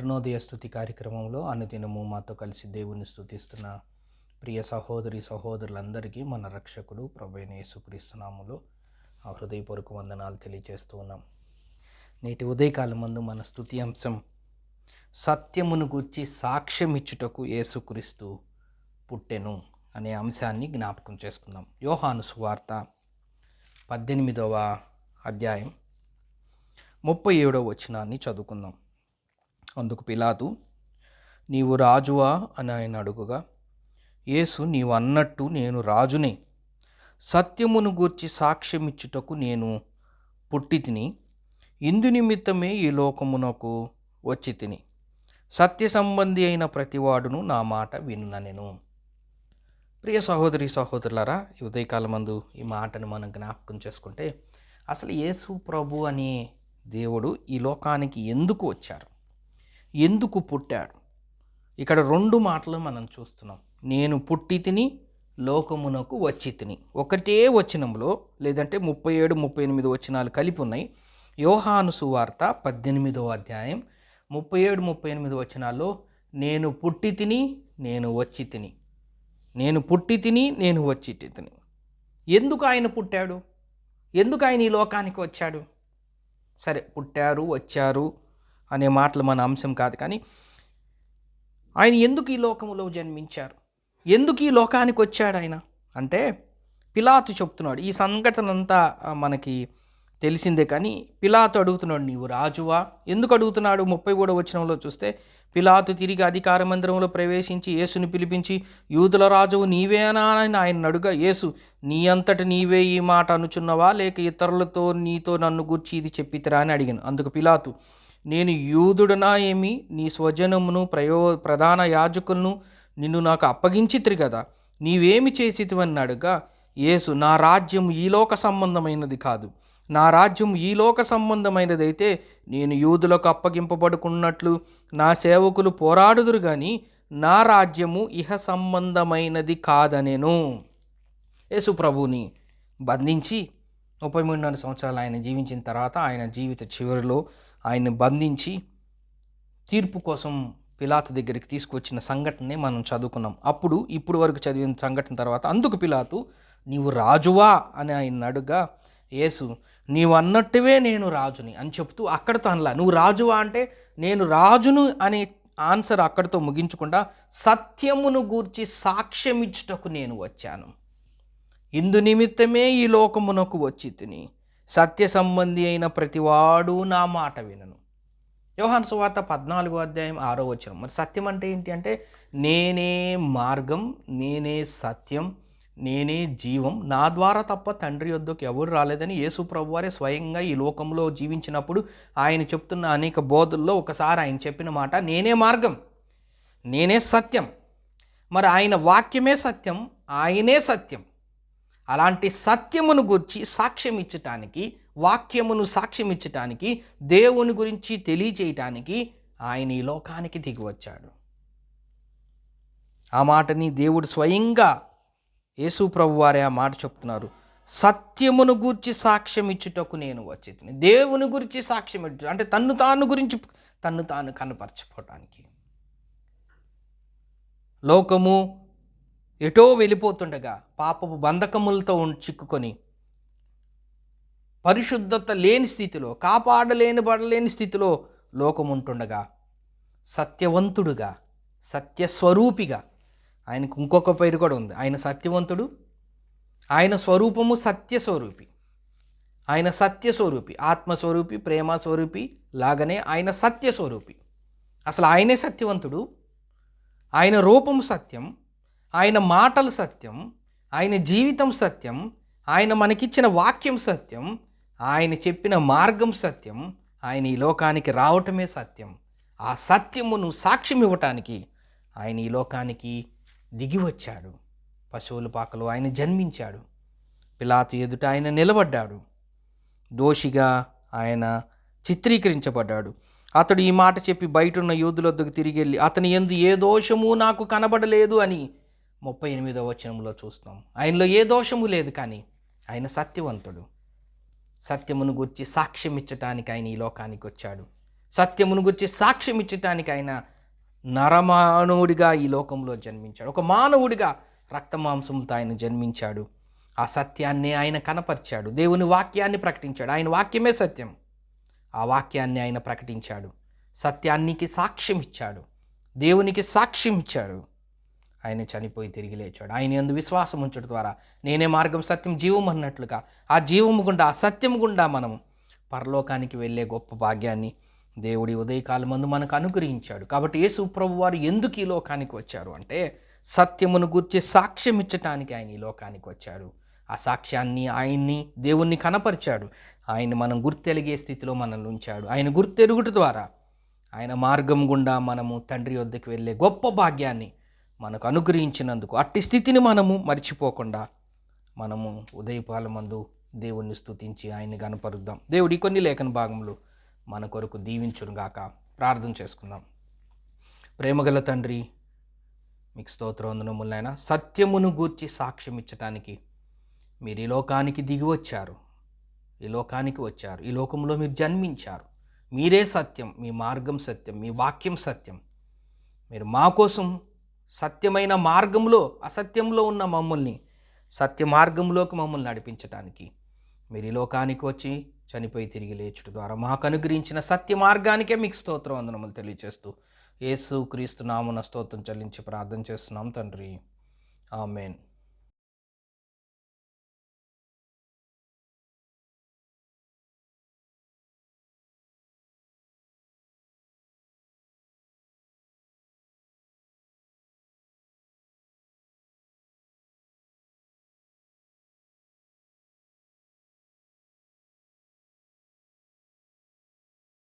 అరుణోదయ స్తుతి కార్యక్రమంలో అనుదినము మాతో కలిసి దేవుని స్తుతిస్తున్న ప్రియ సహోదరి సహోదరులందరికీ మన రక్షకుడు ప్రభువైన యేసుక్రీస్తు నామములో హృదయపూర్వక వందనాలు తెలియజేస్తూ ఉన్నాం. నేటి ఉదయకాలం మందు మన స్తుతి అంశం సత్యమును గూర్చి సాక్ష్యం ఇచ్చుటకు యేసుక్రీస్తు పుట్టెను అనే అంశాన్ని జ్ఞాపకం చేసుకుందాం. యోహాను సువార్త 18వ అధ్యాయం 37వ వచనాన్ని చదువుకుందాం. అందుకు పిలాతు, నీవు రాజువా అని ఆయన అడుగుగా, యేసు, నీవు అన్నట్టు నేను రాజునే. సత్యమును గూర్చి సాక్ష్యమిచ్చుటకు నేను పుట్టి తిని, ఇందు నిమిత్తమే ఈ లోకమునకు వచ్చి తిని. సత్య సంబంధి అయిన ప్రతివాడును నా మాట వినుననెను. ప్రియ సహోదరి సహోదరులారా, ఈ ఉదయకాలమందు ఈ మాటను మనం జ్ఞాపకం చేసుకుంటే, అసలు యేసు ప్రభు అనే దేవుడు ఈ లోకానికి ఎందుకు వచ్చారు, ఎందుకు పుట్టాడు? ఇక్కడ రెండు మాటలు మనం చూస్తున్నాం. నేను పుట్టి తిని లోకమునకు వచ్చి తిని. ఒకటే వచనంలో, లేదంటే 37, 38 వచనాలు కలిపి ఉన్నాయి. యోహాను సువార్త 18వ అధ్యాయం 37, 38 వచనాల్లో నేను పుట్టి తిని నేను వచ్చి తిని, నేను పుట్టి తిని నేను వచ్చి తిని. ఎందుకు ఆయన పుట్టాడు? ఎందుకు ఆయన ఈ లోకానికి వచ్చాడు? సరే, పుట్టారు వచ్చారు అనే మాటలు మన అంశం కాదు, కానీ ఆయన ఎందుకు ఈ లోకంలో జన్మించారు, ఎందుకు ఈ లోకానికి వచ్చాడు ఆయన అంటే, పిలాతు చెప్తున్నాడు. ఈ సంఘటన అంతా మనకి తెలిసిందే, కానీ పిలాతు అడుగుతున్నాడు, నీవు రాజువా? ఎందుకు అడుగుతున్నాడు? 33వ వచనంలో చూస్తే, పిలాతు తిరిగి అధికార మందిరంలో ప్రవేశించి యేసుని పిలిపించి, యూదుల రాజువు నీవేనా అని ఆయన అడుగా, యేసు, నీ అంతట నీవే ఈ మాట అనుచున్నవా, లేక ఇతరులతో నీతో నన్ను గూర్చి ఇది చెప్పితిరా అని అడిగాను. అందుకు పిలాతు, నేను యూదుడనా ఏమి? నీ స్వజనమును ప్రధాన యాజకులను నిన్ను నాకు అప్పగించితిరి కదా, నీవేమి చేసితివని అడుగా, యేసు, నా రాజ్యం ఈ లోక సంబంధమైనది కాదు. నా రాజ్యం ఈ లోక సంబంధమైనదైతే నేను యూదులకు అప్పగింపబడుకున్నట్లు నా సేవకులు పోరాడుదురు, కానీ నా రాజ్యము ఇహ సంబంధమైనది కాదనెను. యేసు ప్రభువుని బంధించి 33 సంవత్సరాలు ఆయన జీవించిన తర్వాత, ఆయన జీవిత చివరిలో ఆయన్ని బంధించి తీర్పు కోసం పిలాతు దగ్గరికి తీసుకొచ్చిన సంఘటనే మనం చదువుకున్నాం. ఇప్పుడు వరకు చదివిన సంఘటన తర్వాత, అందుకు పిలాతు, నీవు రాజువా అని ఆయన అడుగా, యేసు, నీవు అన్నట్టువే నేను రాజుని అని చెప్తూ అక్కడితో అనలా. నువ్వు రాజువా అంటే నేను రాజును అనే ఆన్సర్ అక్కడితో ముగించకుండా, సత్యమును గూర్చి సాక్ష్యం ఇచ్చుటకు నేను వచ్చాను. ఇందు నిమిత్తమే ఈ లోకమునకు వచ్చి తిని, సత్య సంబంధి అయిన ప్రతివాడు నా మాట వినను. యోహాను సువార్త 14వ అధ్యాయం 6వ వచనం. మరి సత్యం అంటే ఏంటి అంటే, నేనే మార్గం, నేనే సత్యం, నేనే జీవం, నా ద్వారా తప్ప తండ్రి యొద్దకు ఎవరు రాలేదని యేసు ప్రభువారే స్వయంగా ఈ లోకంలో జీవించినప్పుడు ఆయన చెప్తున్న అనేక బోధల్లో ఒకసారి ఆయన చెప్పిన మాట, నేనే మార్గం, నేనే సత్యం. మరి ఆయన వాక్యమే సత్యం, ఆయనే సత్యం. అలాంటి సత్యమును గురించి సాక్ష్యం ఇచ్చటానికి, వాక్యమును సాక్ష్యం ఇచ్చటానికి, దేవుని గురించి తెలియచేయటానికి ఆయన ఈ లోకానికి దిగి వచ్చాడు. ఆ మాటని దేవుడు స్వయంగా యేసు ప్రభువారే ఆ మాట చెప్తున్నారు. సత్యమును గూర్చి సాక్ష్యం ఇచ్చుటకు నేను వచ్చి తిని. దేవుని గురించి సాక్ష్యం ఇచ్చు అంటే తన్ను తాను కనపరచుకోవటానికి. లోకము ఎటో వెళ్ళిపోతుండగా, పాపపు బంధకములతో చిక్కుకొని, పరిశుద్ధత లేని స్థితిలో, బడలేని స్థితిలో లోకం ఉంటుండగా, సత్యవంతుడుగా, సత్యస్వరూపిగా, ఆయనకు ఇంకొక పేరు కూడా ఉంది. ఆయన సత్యవంతుడు, ఆయన స్వరూపము సత్యస్వరూపి. ఆయన సత్యస్వరూపి, ఆత్మస్వరూపి, ప్రేమస్వరూపి లాగానే ఆయన సత్యస్వరూపి. అసలు ఆయనే సత్యవంతుడు, ఆయన రూపము సత్యం, ఆయన మాటలు సత్యం, ఆయన జీవితం సత్యం, ఆయన మనకిచ్చిన వాక్యం సత్యం, ఆయన చెప్పిన మార్గం సత్యం, ఆయన ఈ లోకానికి రావటమే సత్యం. ఆ సత్యమును సాక్ష్యం ఇవ్వటానికి ఆయన ఈ లోకానికి దిగి వచ్చాడు. పశువుల పాకలో ఆయన జన్మించాడు. పిలాతు ఎదుట ఆయన నిలబడ్డాడు. దోషిగా ఆయన చిత్రీకరించబడ్డాడు. అతడు ఈ మాట చెప్పి బయటున్న యూదుల వద్దకు తిరిగి వెళ్ళి, అతని యందు ఏ దోషము నాకు కనబడలేదు అని 38వ వచనంలో చూస్తున్నాం. ఆయనలో ఏ దోషము లేదు, కానీ ఆయన సత్యవంతుడు. సత్యమును గురించి సాక్ష్యం ఇచ్చటానికి ఆయన ఈ లోకానికి వచ్చాడు. సత్యమును గురించి సాక్ష్యం ఇచ్చటానికి ఆయన నరమానవుడిగా ఈ లోకంలో జన్మించాడు. ఒక మానవుడిగా రక్తమాంసములతో ఆయన జన్మించాడు. ఆ సత్యాన్ని ఆయన కనపరిచాడు. దేవుని వాక్యాన్ని ప్రకటించాడు. ఆయన వాక్యమే సత్యం. ఆ వాక్యాన్ని ఆయన ప్రకటించాడు. సత్యానికి సాక్ష్యం ఇచ్చాడు. దేవునికి సాక్ష్యం ఇచ్చాడు. ఆయన చనిపోయి తిరిగి లేచాడు. ఆయన యందు విశ్వాసం ఉంచడం ద్వారా నేనే మార్గం, సత్యం, జీవం అన్నట్లుగా ఆ జీవము గుండా, ఆ సత్యము గుండా మనం పరలోకానికి వెళ్ళే గొప్ప భాగ్యాన్ని దేవుడి ఉదయకాలం మందు మనకు అనుగ్రహించాడు. కాబట్టి యేసు ప్రభు వారు ఎందుకు ఈ లోకానికి వచ్చారు అంటే సత్యమును గూర్చి సాక్ష్యం ఇచ్చటానికి ఆయన ఈ లోకానికి వచ్చాడు. ఆ సాక్ష్యాన్ని, ఆయన్ని, దేవుణ్ణి కనపరిచాడు. ఆయన్ని మనం గుర్తెలిగే స్థితిలో మనల్ని ఉంచాడు. ఆయన గుర్తెరుగుట ద్వారా ఆయన మార్గం గుండా మనము తండ్రి వద్దకు వెళ్ళే గొప్ప భాగ్యాన్ని మనకు అనుగ్రహించినందుకు అట్టి స్థితిని మనము మర్చిపోకుండా మనము ఉదయకాలమందు దేవుణ్ణి స్తుతించి ఆయన్ని గనపరుద్దాం. దేవుడి కొన్ని లేఖన భాగములు మన కొరకు దీవించునుగాక. ప్రార్థన చేసుకుందాం. ప్రేమగల తండ్రి, మీకు స్తోత్రవందనములు నాయనా. సత్యమును గూర్చి సాక్ష్యం ఇచ్చటానికి మీరు ఈ లోకానికి దిగి వచ్చారు. ఈ లోకానికి వచ్చారు. ఈ లోకంలో మీరు జన్మించారు. మీరే సత్యం, మీ మార్గం సత్యం, మీ వాక్యం సత్యం. మీరు మా కోసం సత్యమైన మార్గంలో, అసత్యంలో ఉన్న మమ్మల్ని సత్య మార్గంలోకి మమ్మల్ని నడిపించడానికి మీరు ఈ లోకానికి వచ్చి చనిపోయి తిరిగి లేచుట ద్వారా మాకు అనుగ్రహించిన సత్య మార్గానికే మీకు స్తోత్రం వందనములు తెలియజేస్తూ యేసు క్రీస్తు నామమున స్తోత్రం చెల్లించి ప్రార్థన చేస్తున్నాం తండ్రి. ఆమేన్.